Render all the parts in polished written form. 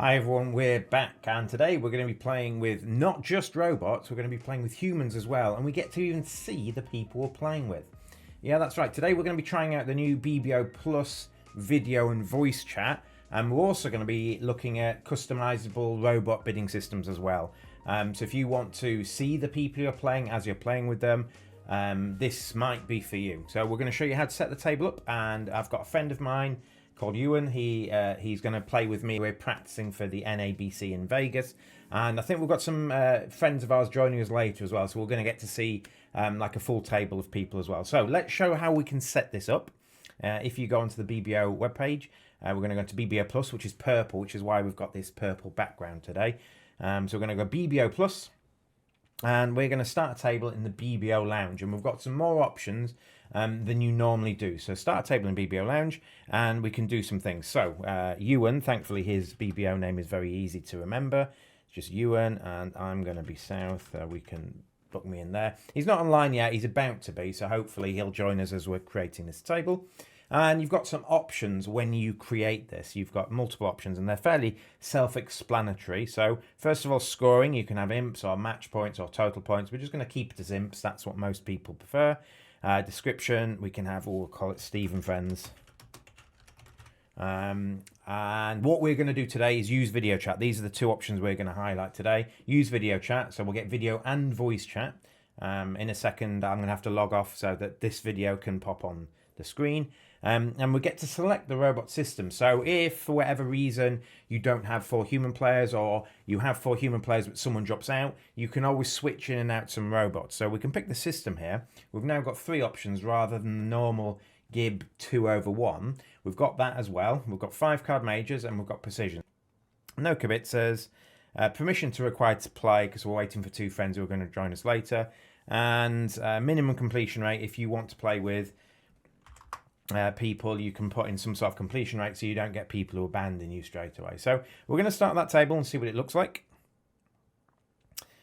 Hi everyone, we're back, and today we're going to be playing with not just robots, we're going to be playing with humans as well, and we get to even see the people we're playing with. Yeah, that's right. Today we're going to be trying out the new BBO Plus video and voice chat, and we're also going to be looking at customizable robot bidding systems as well. So if you want to see the people you're playing as you're playing with them, this might be for you. So we're going to show you how to set the table up, and I've got a friend of mine called Ewan. He's going to play with me. We're practicing for the NABC in Vegas, and I think we've got some friends of ours joining us later as well. So we're going to get to see like a full table of people as well. So let's show how we can set this up. If you go onto the BBO webpage, we're going to go to BBO Plus, which is purple, which is why we've got this purple background today. So we're going to go BBO Plus, and we're going to start a table in the BBO Lounge, and we've got some more options than you normally do. So start a table in BBO Lounge, and we can do some things. So Ewan, thankfully his BBO name is very easy to remember. It's just Ewan, and I'm going to be South. We can book me in there. He's not online yet. He's about to be, so hopefully he'll join us as we're creating this table. And you've got some options when you create this. You've got multiple options, and they're fairly self-explanatory. So first of all, scoring. You can have imps or match points or total points. We're just going to keep it as imps. That's what most people prefer. Description, we can have, we'll call it Steve and Friends. And what we're going to do today is use video chat. These are the two options we're going to highlight today. Use video chat, so we'll get video and voice chat. In a second, I'm going to have to log off so that this video can pop on the screen. And we get to select the robot system. So if for whatever reason you don't have 4 human players, or you have 4 human players but someone drops out, you can always switch in and out some robots. So we can pick the system here. We've now got 3 options rather than the normal Gib 2/1. We've got that as well. We've got 5 card majors, and we've got precision. No kibitzers. Permission to required to play, because we're waiting for 2 friends who are going to join us later. And minimum completion rate. If you want to play with people, you can put in some sort of completion rate so you don't get people who abandon you straight away. So we're going to start that table and see what it looks like.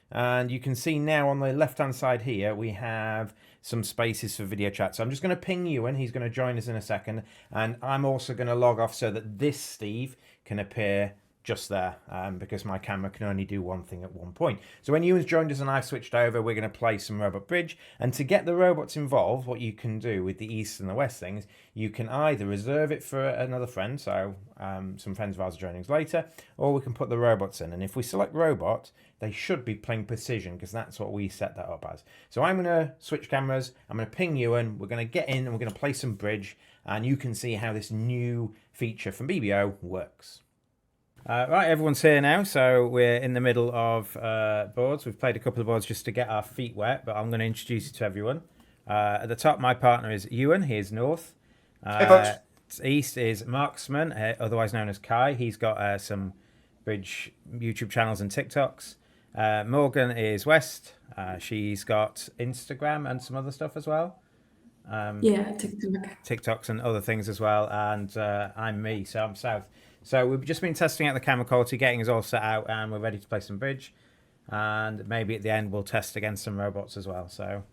And you can see now on the left hand side here we have some spaces for video chat. So I'm just going to ping Ewan. He's going to join us in a second, and I'm also going to log off so that this Steve can appear just there, because my camera can only do one thing at one point. So when Ewan's joined us and I've switched over, we're going to play some Robot Bridge. And to get the robots involved, what you can do with the East and the West things, you can either reserve it for another friend, so some friends of ours are joining us later, or we can put the robots in. And if we select robot, they should be playing precision, because that's what we set that up as. So I'm going to switch cameras, I'm going to ping Ewan, we're going to get in and we're going to play some Bridge, and you can see how this new feature from BBO works. Right, everyone's here now, so we're in the middle of boards. We've played a couple of boards just to get our feet wet, but I'm going to introduce you to everyone. At the top, my partner is Ewan. He's North. Hey, folks. East is Marksman, otherwise known as Kai. He's got some Bridge YouTube channels and TikToks. Morgan is West. She's got Instagram and some other stuff as well. Yeah, TikTok. TikToks and other things as well. And I'm me, so I'm South. So we've just been testing out the camera quality, getting us all set out, and we're ready to play some Bridge. And maybe at the end we'll test against some robots as well. So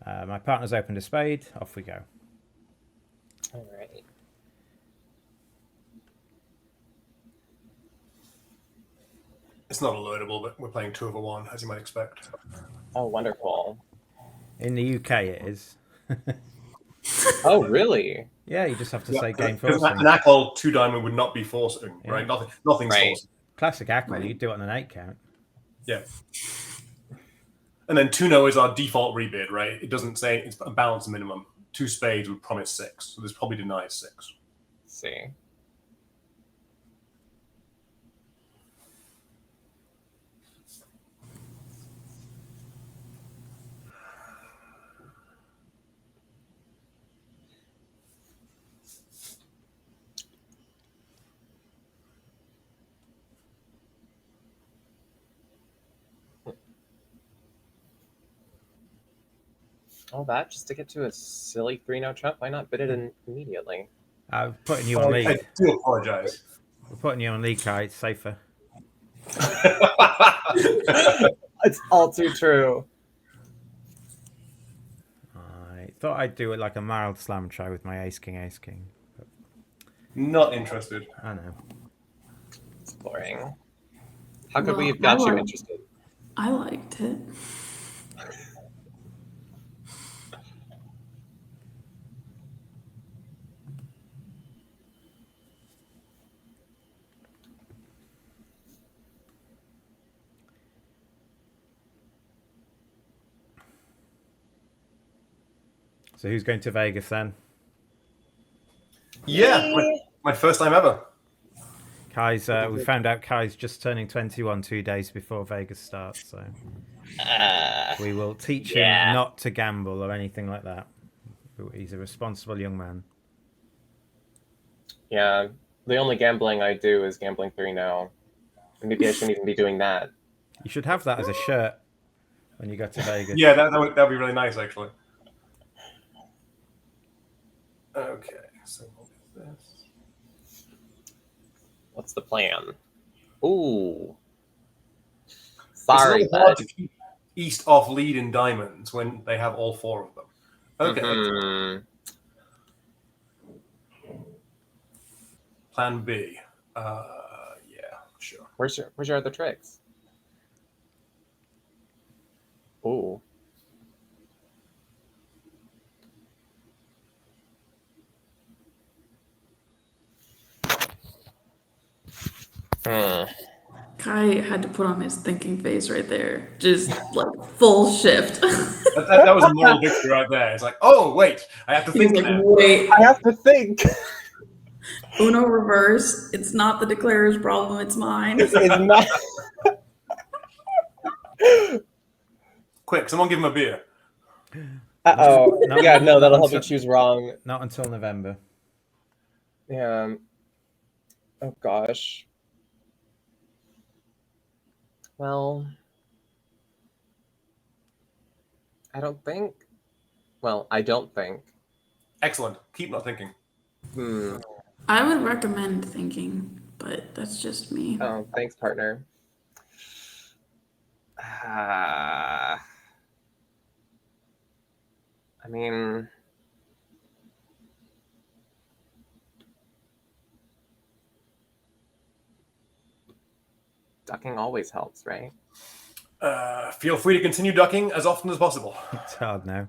my partner's opened a spade. Off we go. All right. It's not a loadable, but we're playing 2/1, as you might expect. Oh, wonderful. In the UK it is. Oh, really? Yeah, you just have to say game forcing. An ACL 2 diamond would not be forcing, right? Nothing's Right. forcing. Classic ACL, you do it on an 8 count. Yeah. And then 2-no is our default rebid, right? It doesn't say it's a balance minimum. 2 spades would promise 6, so this probably denies 6. Let's see. All that just to get to a silly 3-no trump? Why not bid it in immediately? I'm putting you on lead. I do apologize. We're putting you on lead, Kai. It's safer. It's all too true. I thought I'd do it like a mild slam try with my ace king. But Not interested. I know. It's boring. How could Well, we have got I you like- interested? I liked it. So who's going to Vegas then? Yeah, my first time ever. Kai's. We found out Kai's just turning 21 2 days before Vegas starts, so we will teach him not to gamble or anything like that. He's a responsible young man. Yeah, the only gambling I do is gambling 3 now. Maybe I shouldn't even be doing that. You should have that as a shirt when you go to Vegas. Yeah, that'd be really nice, actually. Okay, so what is this? What's the plan? Ooh. It's Sorry, a little hard bud. to keep East off lead in diamonds when they have all 4 of them. Okay. Mhm. Plan B. Yeah, sure. Where's your other tricks? Ooh. Hmm. Kai had to put on his thinking face right there. Just like full shift. That was a moral victory right there. It's like, oh, wait, I have to He's think like, now. wait, I have to think. Uno reverse. It's not the declarer's problem, it's mine. It's not. Quick, someone give him a beer. Uh-oh. No, Yeah, no, that'll help until- me choose wrong. Not until November. Yeah. Oh, gosh. Well, I don't think. Well, I don't think. Excellent. Keep not thinking. I would recommend thinking, but that's just me. Oh, thanks, partner. I mean, ducking always helps, right? Feel free to continue ducking as often as possible. It's hard now.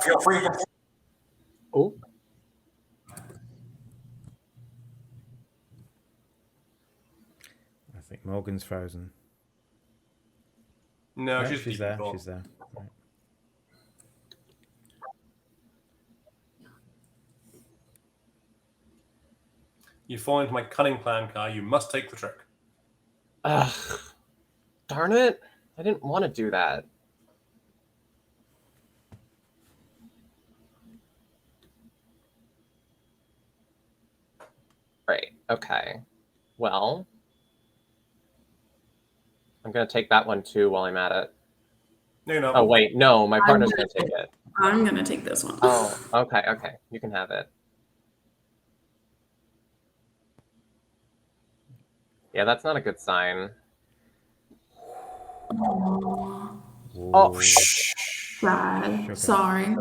Feel free to Oh, I think Morgan's frozen. No, No, she's she's there. She's there. Right. You fall into my cunning plan, Kai. You must take the trick. ugh. Darn it. I didn't want to do that. Right. Okay. Well, I'm going to take that one too while I'm at it. No, you're not. Oh, wait. No, my partner's going to take it. I'm gonna take this one. Oh, okay. Okay. You can have it. Yeah, that's not a good sign. Aw, Oh, sad. Sugar. Sorry.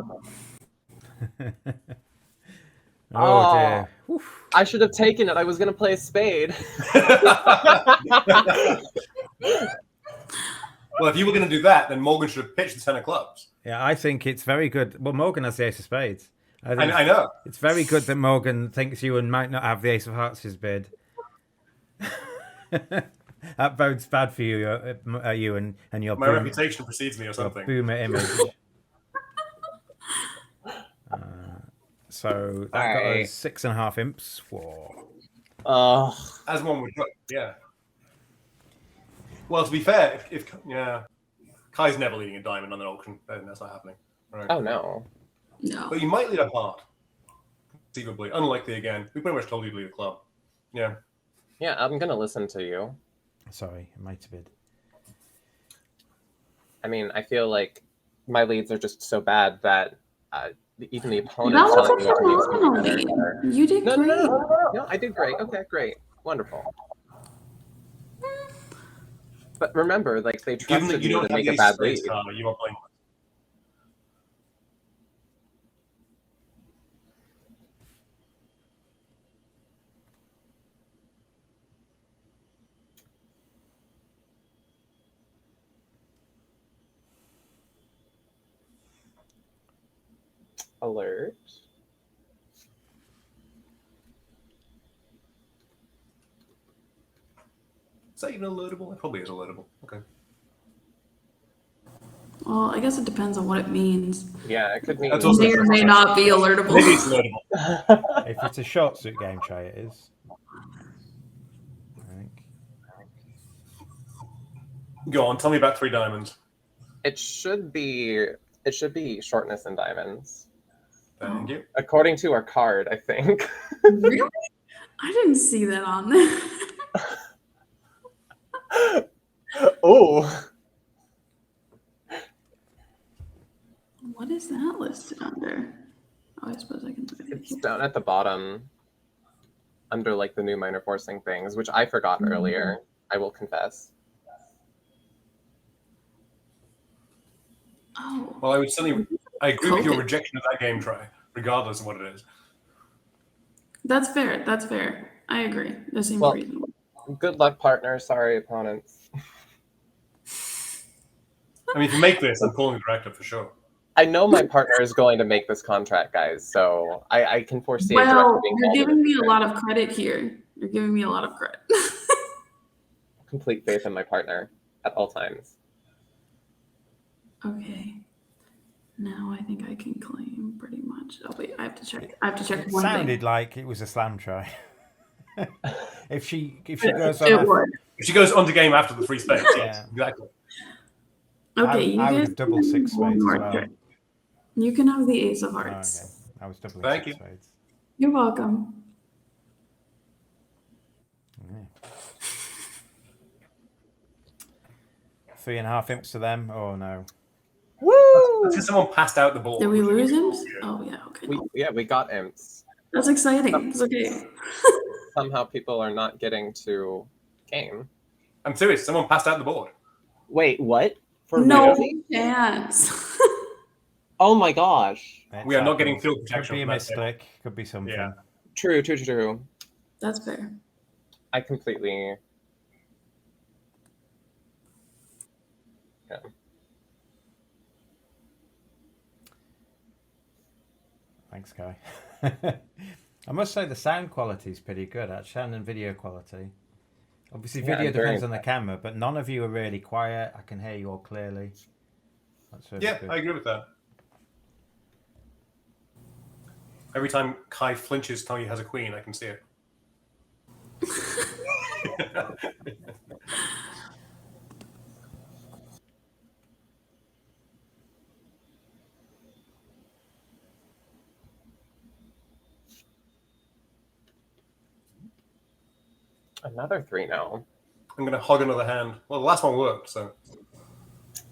Oh dear. Oof. I should have taken it. I was going to play a spade. Well, if you were going to do that, then Morgan should have pitched the 10 of clubs. Yeah, I think it's very good. Well, Morgan has the ace of spades. I think I know. it's very good that Morgan thinks you and might not have the ace of hearts' bid. That bodes bad for you, you and your My reputation precedes me or something. boomer image. So that got Alright. us 6.5 imps. Whoa. As one would hope, yeah. Well, to be fair, if Kai's never leading a diamond on an auction, then that's not happening. Right. Oh, no. No. But you might lead a heart, conceivably. Unlikely again. We pretty much told you to lead a club. Yeah. Yeah, I'm going to listen to you. Sorry, I might have bid. I mean, I feel like my leads are just so bad that even the That opponent's telling wasn't me what needs to be phenomenally. better. You did No, great. no, no, no, no, no. I did great. Okay, great. Wonderful. But remember, like, they Given that trusted you me don't to have make the a ace bad of spades lead. card, you are blameless. alert. Is that even alertable? It probably is alertable. Okay. Well, I guess it depends on what it means. Yeah, it could mean. That's also May or may not be alertable. Maybe it's alertable. If it's a short suit game tray, it is. I think. Go on, tell me about 3 diamonds. It should be shortness and diamonds. Thank you. According to our card, I think. Really? I didn't see that on there. Oh. What is that listed under? Oh, I suppose I can look at it It's here. down at the bottom, under like the new minor forcing things, which I forgot earlier. I will confess. Oh, Well, I agree with your rejection of that game try, regardless of what it is. that's fair. That's fair. I agree. That seems Well, reasonable. Good luck, partner. Sorry, opponents. I mean, if you make this, I'm calling the director for sure. I know my partner is going to make this contract, guys, so I can foresee. Well, you're giving me a lot of credit here. You're giving me a lot of credit. Complete faith in my partner at all times. Okay. Now I think I can claim pretty much. Oh wait, I have to check. I have to check It one sounded thing. like it was a slam try. if she goes It on, would. If she goes on to game after the 3 spades, yes, Yeah. exactly. Okay, you I would guys have doubled 6 one spades as more well. turn. You can have the ace of Oh, hearts. okay. I was doubling Thank 6 you. spades. You're welcome. Yeah. 3.5 imps to them. Oh no. Woo! Let's say someone passed out the ball. Did we lose him? Yeah. Oh yeah. Okay. We got imps. That's exciting. It's okay. Somehow people are not getting to game. I'm serious. Someone passed out the board. Wait, what? For No real? chance. Oh my gosh. We are not It's getting happened. field Could protection be a from that table. misclick. Could be something. Yeah. True. That's fair. I completely. Yeah. Thanks, Kai. I must say the sound quality is pretty good, actually, sound and video quality. Obviously, Yeah, video I'm very depends on the camera, but none of you are really quiet. I can hear you all clearly. That's really Yeah, good. I agree with that. Every time Kai flinches telling he has a queen, I can see it. Another 3 now. I'm going to hog another hand. Well, the last one worked, so.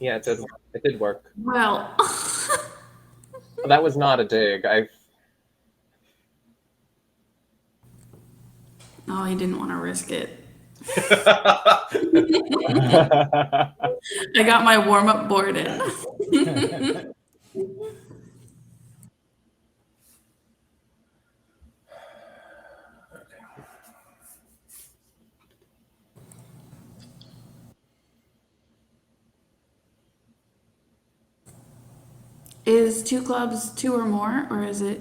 Yeah, it did work. Well. That was not a dig. Oh, he didn't want to risk it. I I got my warm up board in. Is 2 clubs 2 or more, or is it?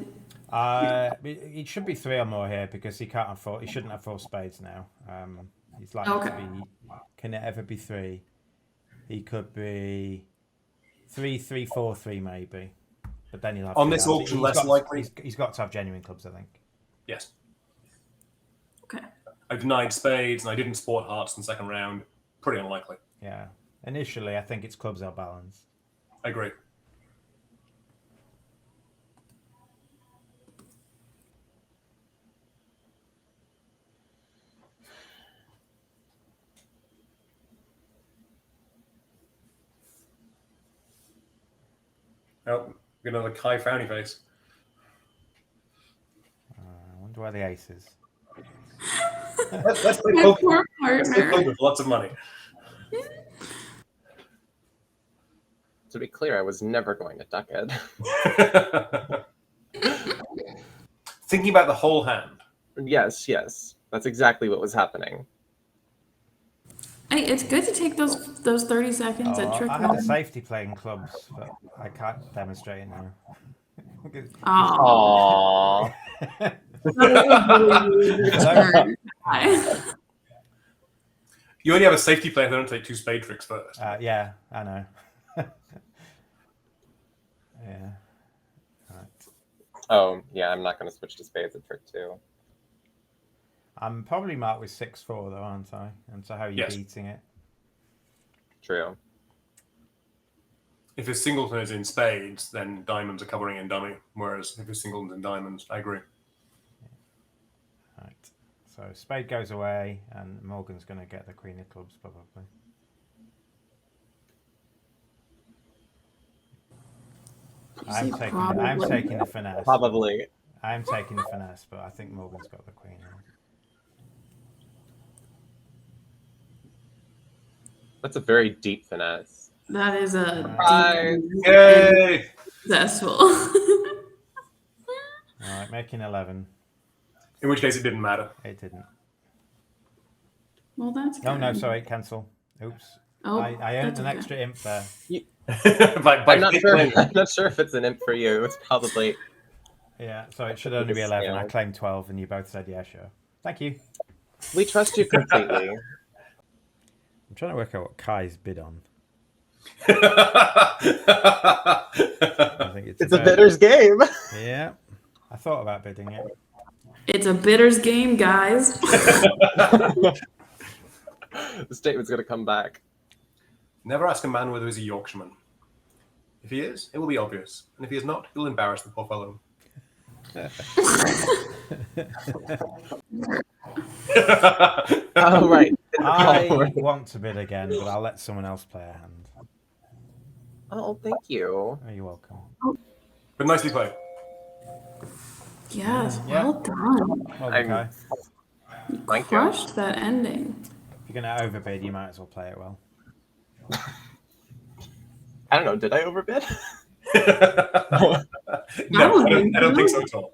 It should be 3 or more here because he can't afford. He shouldn't have 4 spades now. He's likely to Okay. be. Can it ever be 3? He could be 3, 3, 4, 3 maybe. But then he'll have On to this have- auction, he's less got- likely. He's got to have genuine clubs, I think. Yes. Okay. I denied spades and I didn't sport hearts in the second round. Pretty unlikely. Yeah. Initially, I think it's clubs are balanced. I agree. Oh, get another Kai frowny face. I wonder where the ace is. Let's play My poker. poor Let's play partner. poker for lots of money. To be clear, I was never going to duck it. Thinking about the whole hand. Yes. That's exactly what was happening. Hey, it's good to take those 30 seconds at trick I had a room. safety playing clubs, but I can't demonstrate it now. Oh. Aww. You only have a safety play if they don't take 2 spade tricks first. Yeah, I know. Yeah. Right. Oh, yeah, I'm not going to switch to spades at trick 2. I'm probably marked with 6-4 though, aren't I? And so how are you Yes. beating it? True. If his singleton is in spades, then diamonds are covering in dummy. Whereas if his singleton's in diamonds, I agree. Right. So spade goes away, and Morgan's going to get the queen of clubs probably. I'm taking the finesse. Probably. I'm taking the finesse, but I think Morgan's got the queen here. That's a very deep finesse. That is a deep Yay! successful. All right, making 11. In which case, it didn't matter. It didn't. Well, that's good. Oh no, sorry, cancel. Oops. Oh, I earned an extra imp there. I'm not sure if it's an imp for you. It's probably. Yeah, so it should only be 11. I claimed 12, and you both said yeah, sure. Thank you. We trust you completely. I'm trying to work out what Kai's bid on. I think it's a bidder's game. Yeah, I thought about bidding it. It's a bidder's game, guys. The statement's going to come back. Never ask a man whether he's a Yorkshireman. If he is, it will be obvious. And if he is not, he'll embarrass the poor fellow. Oh, right. I want to bid again, but I'll let someone else play a hand. Oh, thank you. Oh, you're welcome. But nicely played. Yes, Yeah. well done. Well done, Kai. You crushed that ending. If you're going to overbid, you might as well play it well. I don't know. Did I overbid? No, I don't think so at all.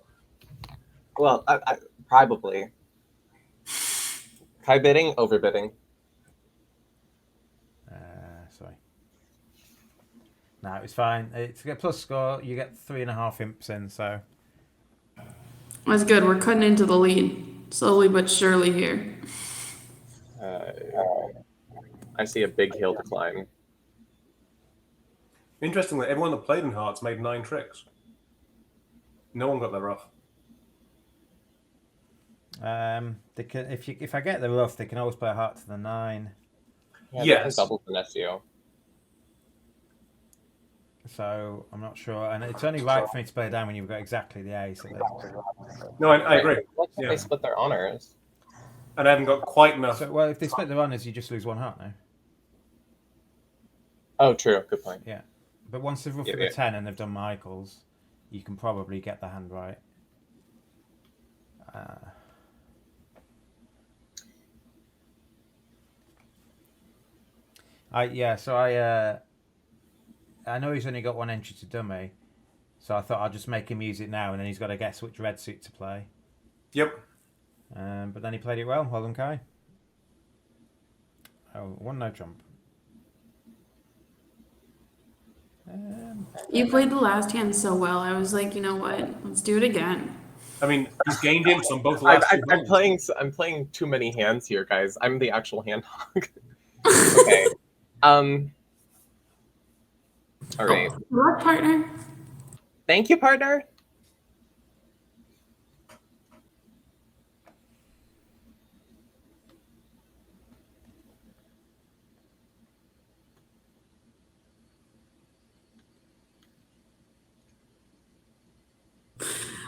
Well, I probably. High bidding, overbidding. Sorry. No, it was fine. To get plus score, you get 3.5 imps in, so. That's good. We're cutting into the lead. Slowly but surely here. I see a big hill to climb. Interestingly, everyone that played in Hearts made 9 tricks. No one got the rough. They can, if I get the rough, they can always play a heart to the 9. Yeah, yes. Double finesse you. So I'm not sure, and it's only right for me to play down when you've got exactly the ace. No, I agree. They split their honors. And I haven't got quite enough. So, well, if they split their honors, you just lose 1 heart now. Oh, true. Good point. Yeah, but once they've roughed the 10 and they've done Michael's, you can probably get the hand right. I know he's only got 1 entry to dummy, so I thought I'd just make him use it now, and then he's got to guess which red suit to play. Yep. But then he played it well. Well done, Kai. Oh, 1 no jump. You played the last hand so well. I was like, you know what? Let's do it again. I mean, he's gained imps on both last two rounds. I'm playing too many hands here, guys. I'm the actual hand hog. Okay. All right. What, partner? Thank you, partner.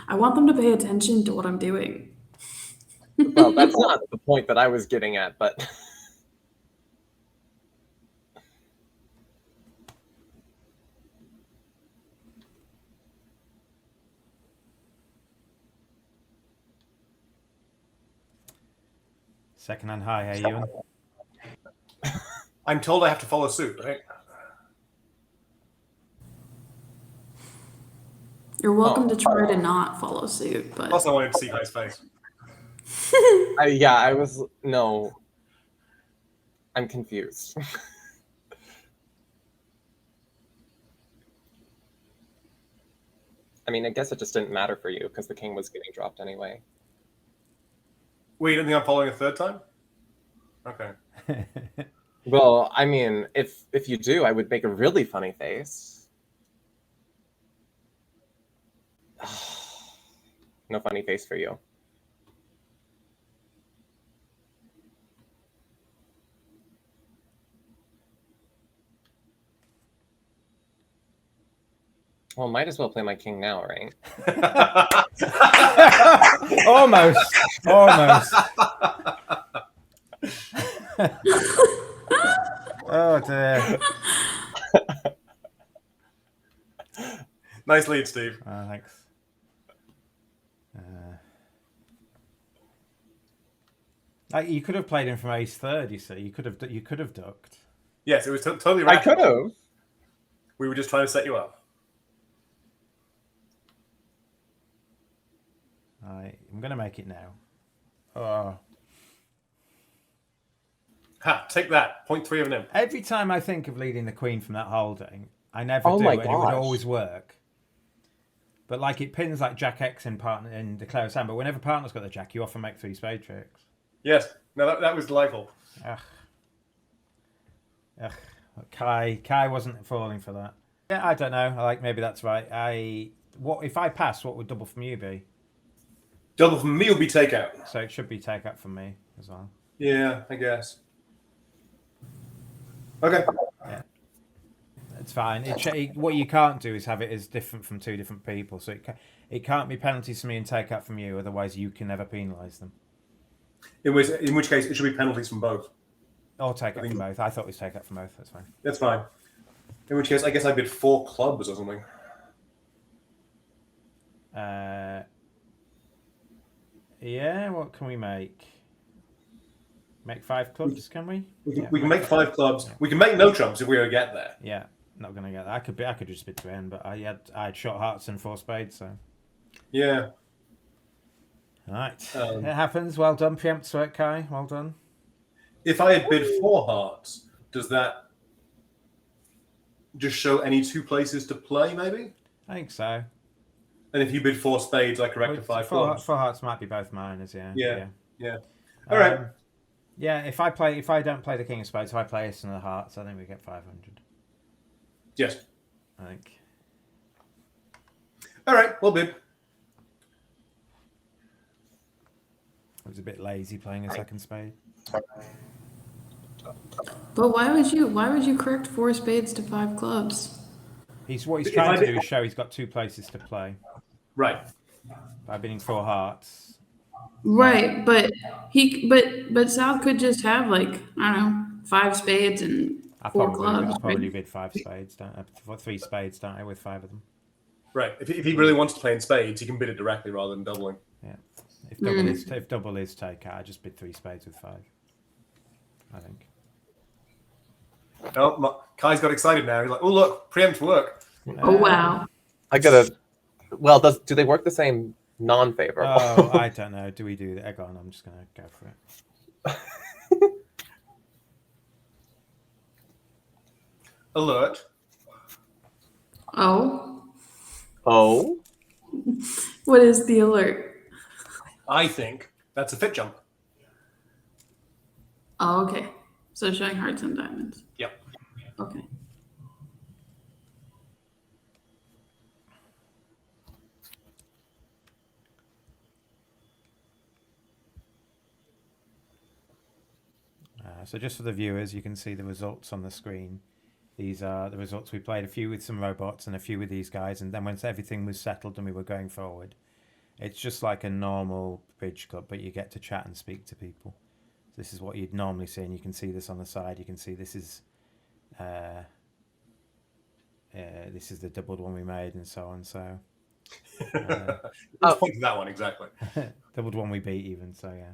I want them to pay attention to what I'm doing. Well, that's not the point that I was getting at, but... Second hand high, hey, Ewan. I'm told I have to follow suit, right? You're welcome to try to not follow suit, but... Plus, I wanted to see Kai's face. I was... No. I'm confused. I mean, I guess it just didn't matter for you because the king was getting dropped anyway. Wait, you don't think I'm following a third time? Okay. Well, I mean, if you do, I would make a really funny face. No funny face for you. Well, might as well play my king now, right? Almost. Oh dear. Nice lead, Steve. Thanks. You could have played him from ace third. You see, you could have ducked. Yes, it was totally I right. could have. We were just trying to set you up. I'm going to make it now. Oh. Ha! Take that. 0.3 of an imp. Every time I think of leading the queen from that holding, I never Oh do, my and it would gosh. always work. But like it pins like Jack X in partner in Declare Sam, but whenever partner's got the Jack, you often make 3 spade tricks. Yes. No, that was delightful. Ugh. Kai wasn't falling for that. Yeah, I don't know. Like maybe that's right. What if I pass? What would double from you be? Double from me will be takeout. So it should be take up from me as well. Yeah, I guess. Okay. Yeah, it's fine. What you can't do is have it as different from 2 different people. So it can't be penalties for me and take up from you. Otherwise, you can never penalise them. In which case, it should be penalties from both. Or take up from both. I thought it was take up from both. That's fine. That's fine. In which case, I guess I bid 4 clubs or something. Yeah, what can we make? Make 5 clubs, can we? We can make 5 clubs. Yeah. We can make no trumps if we ever get there. Yeah, not gonna get that. I could just bid to end, but I had short hearts and 4 spades, so. Yeah. All right. It happens. Well done, preempt work, Kai. Well done. If I had bid 4 hearts, does that just show any 2 places to play, maybe? I think so. And if you bid 4 spades, I correct to 5 clubs. 4 hearts might be both mine, yeah. Yeah. All right. Yeah, if I don't play the king of spades, if I play ace and the hearts, I think we get 500. Yes. I think. All right, we'll bid. I was a bit lazy playing a second spade. But why would you correct 4 spades to 5 clubs? What he's trying to do is show he's got 2 places to play. Right. By bidding 4 hearts. Right, but South could just have like, I don't know, 5 spades and 4 clubs. I probably bid 5 spades, 3 spades, don't I, with 5 of them. Right. If he really wants to play in spades, he can bid it directly rather than doubling. Yeah. If double is take out, I just bid 3 spades with 5. I think. Oh, Kai's got excited now. He's like, "Oh look, preempt work." Oh wow! I gotta. Well, do they work the same non-favorable? Oh, I don't know. Do we do that? Go on. I'm just gonna go for it. Alert. Oh. What is the alert? I think that's a fit jump. Oh, okay. So showing hearts and diamonds. Yep. Okay. So just for the viewers, you can see the results on the screen. These are the results. We played a few with some robots and a few with these guys, and then once everything was settled and we were going forward, it's just like a normal bridge club, but you get to chat and speak to people. This is what you'd normally see, and you can see this on the side. You can see this is the doubled one we made, and so on. So Let's point to that one exactly. doubled one we beat, even. So yeah.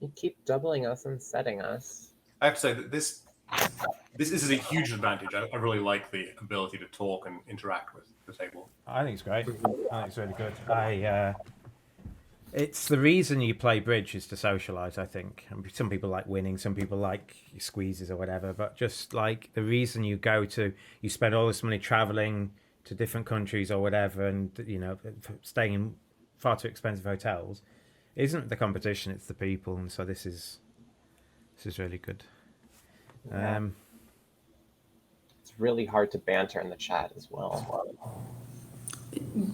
You keep doubling us and setting us. I have to say that this is a huge advantage. I really like the ability to talk and interact with the table. I think it's great. I think it's really good. It's the reason you play bridge is to socialise, I think. Some people like winning, some people like squeezes or whatever, but just like the reason you spend all this money travelling, to different countries or whatever, and staying in far too expensive hotels, isn't the competition; it's the people, and so this is really good. Yeah. It's really hard to banter in the chat as well.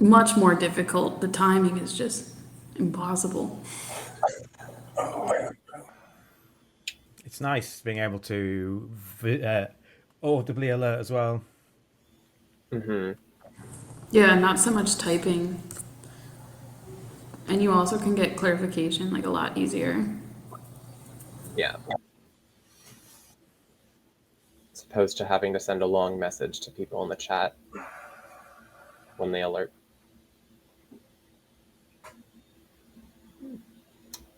Much more difficult. The timing is just impossible. It's nice being able to audibly alert as well. Mm-hmm. Yeah, not so much typing. And you also can get clarification like a lot easier. Yeah. As opposed to having to send a long message to people in the chat when they alert.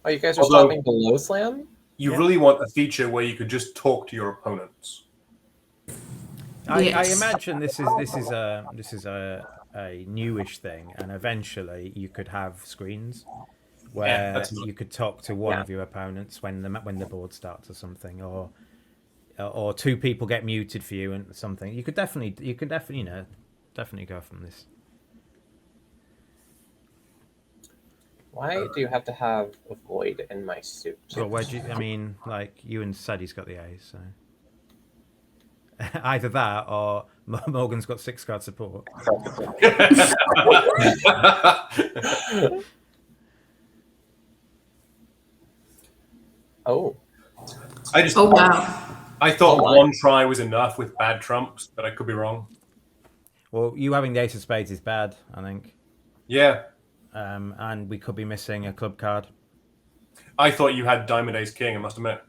Oh, you guys are stopping below slam? You really want a feature where you could just talk to your opponents. I imagine this is a newish thing, and eventually you could have screens where you could talk to one of your opponents when the board starts or something, or two people get muted for you and something. You could definitely definitely go from this. Why do you have to have a void in my suit? Well, you and Sadie's got the A's, so either that or Morgan's got 6-card support. Oh. Wow. I thought one try was enough with bad trumps, but I could be wrong. Well, you having the Ace of Spades is bad, I think. Yeah. And we could be missing a club card. I thought you had Diamond Ace King, I must admit.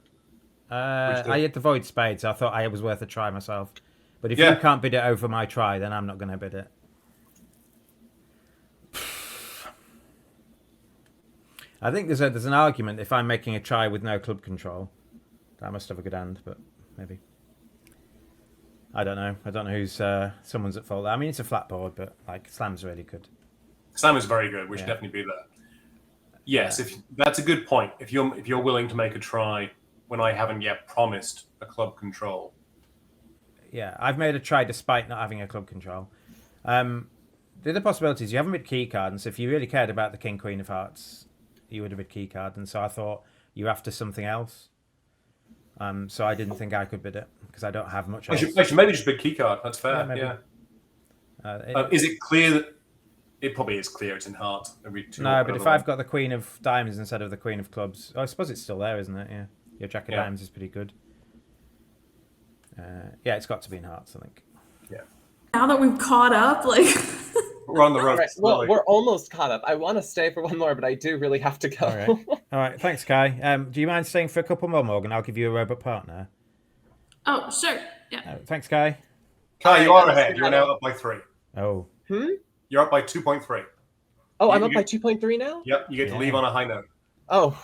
I had the Void Spades. I thought I was worth a try myself. But if you can't bid it over my try, then I'm not going to bid it. I think there's an argument if I'm making a try with no club control. I must have a good hand, but maybe. I don't know. I don't know who's someone's at fault. I mean, it's a flat board, but like Slam's really good. Slam is very good. We should definitely be there. Yes, if that's a good point. If you're willing to make a try when I haven't yet promised a club control. Yeah, I've made a try despite not having a club control. The other possibility is you haven't bid key card, and so if you really cared about the King Queen of Hearts, you would have bid key card, and so I thought you're after something else. So I didn't think I could bid it because I don't have much else. I should maybe just bid key card. That's fair. Yeah. Is it clear that it probably is clear it's in heart? No, but if I've got the Queen of Diamonds instead of the Queen of Clubs, I suppose it's still there, isn't it? Yeah. Your Jack of Diamonds is pretty good. Yeah, it's got to be in hearts, I think. Yeah. Now that we've caught up, like we're on the road. Right. Well, we're almost caught up. I want to stay for one more, but I do really have to go. All right. Thanks, Kai. Do you mind staying for a couple more, Morgan? I'll give you a robot partner. Oh, sure. Yeah. Thanks, Kai. Kai, you are ahead. You're now up by 3. Oh. You're up by 2.3. Oh, I'm up by 2.3 now? Yep, you get to leave on a high note. Oh,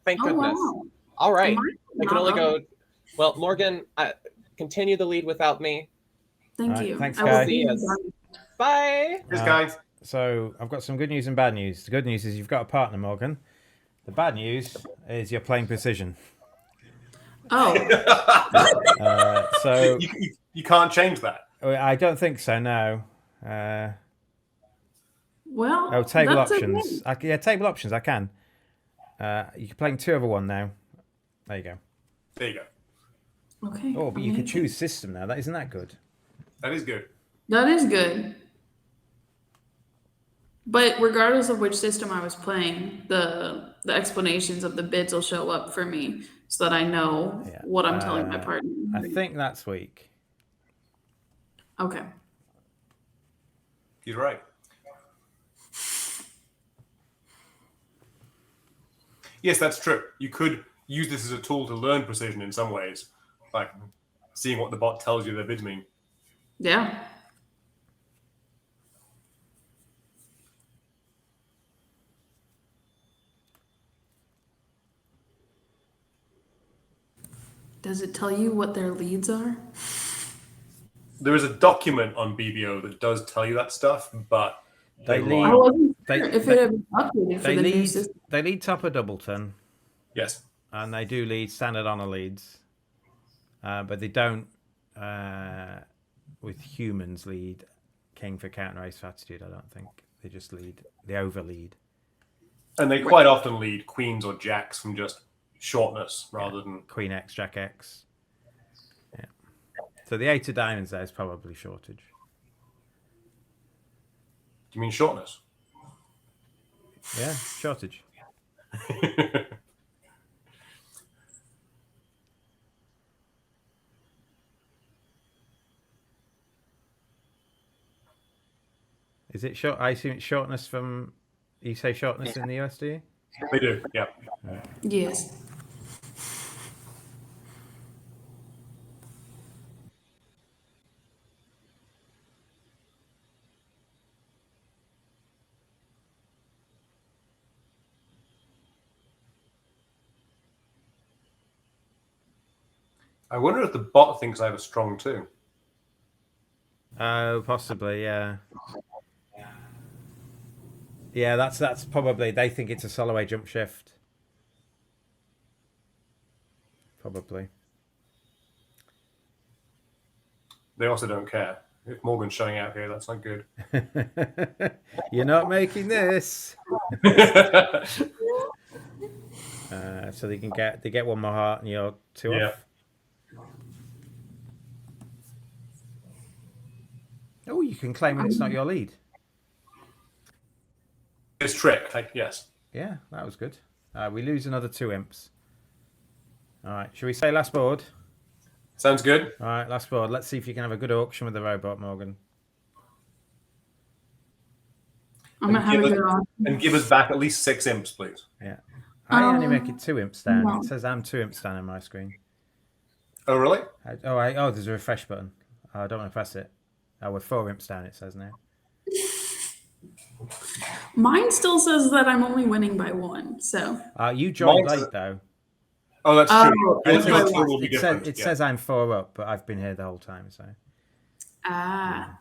thank goodness. Wow. All right. I can only go... Well, Morgan, continue the lead without me. Thank you. Thanks, I Kai. will see you. Bye. Cheers, guys. So I've got some good news and bad news. The good news is you've got a partner, Morgan. The bad news is you're playing precision. Oh. So you can't change that. I don't think so. No. Well. Table options. Table options. I can. You're playing 2 over 1 now. There you go. There you go. Okay. Oh, but you could choose system now. Isn't that good? That is good. That is good. But regardless of which system I was playing, the explanations of the bids will show up for me so that I know what I'm telling my partner. I think that's weak. Okay. He's right. Yes, that's true. You could use this as a tool to learn precision in some ways, like seeing what the bot tells you their bids mean. Yeah. Does it tell you what their leads are? There is a document on BBO that does tell you that stuff, but they lead. I wasn't sure if it had been updated for the new system. They lead top of Doubleton. Yes. And they do lead standard honor leads, but they don't with humans lead king for counter ace for attitude. I don't think they just lead. They overlead. And they quite often lead queens or jacks from just shortness rather than queen X, jack X. Yeah. So the 8 of diamonds there is probably shortage. Do you mean shortness? Yeah, shortage. Is it short? I assume it's shortness from. You say shortness in the US, do you? They do, yeah. Yes. I wonder if the bot thinks I have a strong 2. Oh, possibly, yeah. Yeah, that's probably. They think it's a Soloway jump shift. Probably. They also don't care. If Morgan's showing out here, that's not good. You're not making this. So they get one more heart and you're 2 off. Oh, you can claim when it's not your lead. It's trick, yes. Yeah, that was good. We lose another 2 imps. All right, should we say last board? Sounds good. All right, last board. Let's see if you can have a good auction with the robot, Morgan. I'm gonna have a good on. And give us back at least 6 imps, please. Yeah. I only make it 2 imps down. No. It says I'm 2 imps down on my screen. Oh, really? Oh, there's a refresh button. I don't want to press it. Oh, we're 4 imps down, it says now. Mine still says that I'm only winning by 1, so. You joined late, though. Oh, that's true. It says I'm 4 up, but I've been here the whole time, so. Ah.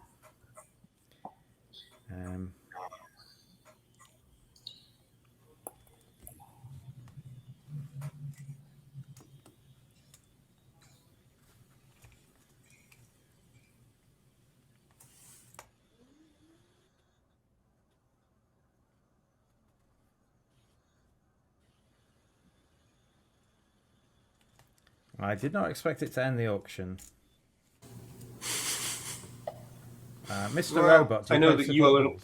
I did not expect it to end the auction. Mr. Robot, I know that you are.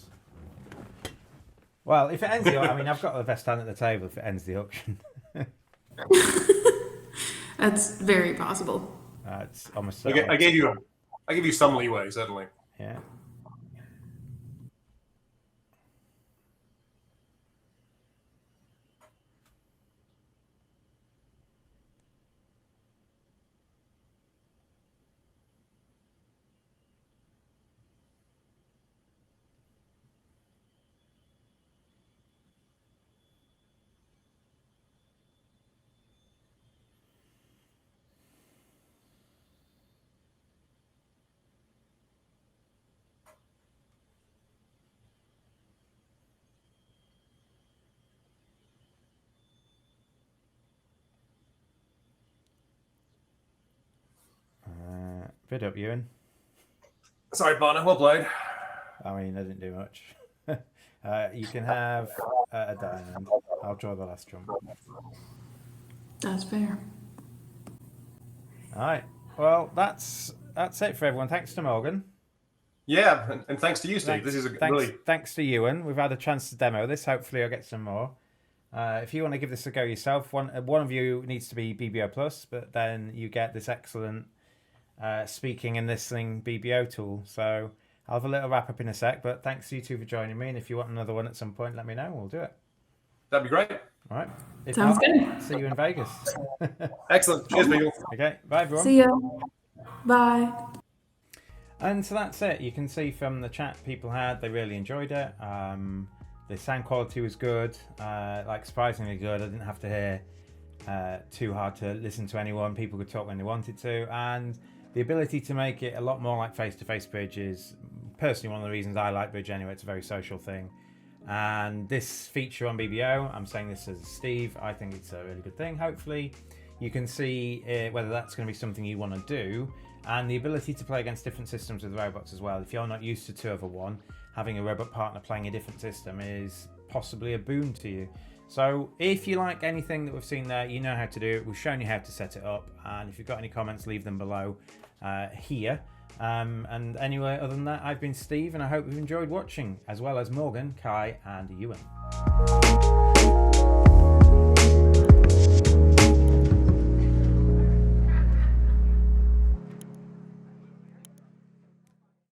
Well, if it ends the auction, I mean, I've got the best hand at the table if it ends the auction. That's very possible. It's almost. I gave you some leeway, certainly. Yeah. Bid up, Ewan. Sorry, partner. Well played. I mean, I didn't do much. You can have a diamond. I'll draw the last trump. That's fair. All right. Well, that's it for everyone. Thanks to Morgan. Yeah, and thanks to you, Steve. Thanks to Ewan. We've had a chance to demo this. Hopefully, I'll get some more. If you want to give this a go yourself, one of you needs to be BBO Plus, but then you get this excellent speaking and listening BBO tool. So I'll have a little wrap up in a sec, but thanks to you two for joining me. And if you want another one at some point, let me know. We'll do it. That'd be great. All right. Sounds good. See you in Vegas. Excellent. Cheers, people. Okay. Bye, everyone. See ya. Bye. And so that's it. You can see from the chat people had, they really enjoyed it. The sound quality was good, surprisingly good. I didn't have to hear too hard to listen to anyone. People could talk when they wanted to, and the ability to make it a lot more like face-to-face bridge is personally one of the reasons I like bridge anyway. It's a very social thing, and this feature on BBO, I'm saying this as Steve, I think it's a really good thing. Hopefully you can see whether that's going to be something you want to do, and the ability to play against different systems with robots as well. If you're not used to 2-over-1, having a robot partner playing a different system is possibly a boon to you. So if you like anything that we've seen there, you know how to do it. We've shown you how to set it up, and if you've got any comments, leave them below here. And anyway, other than that, I've been Steve, and I hope you've enjoyed watching, as well as Morgan, Kai, and Ewan.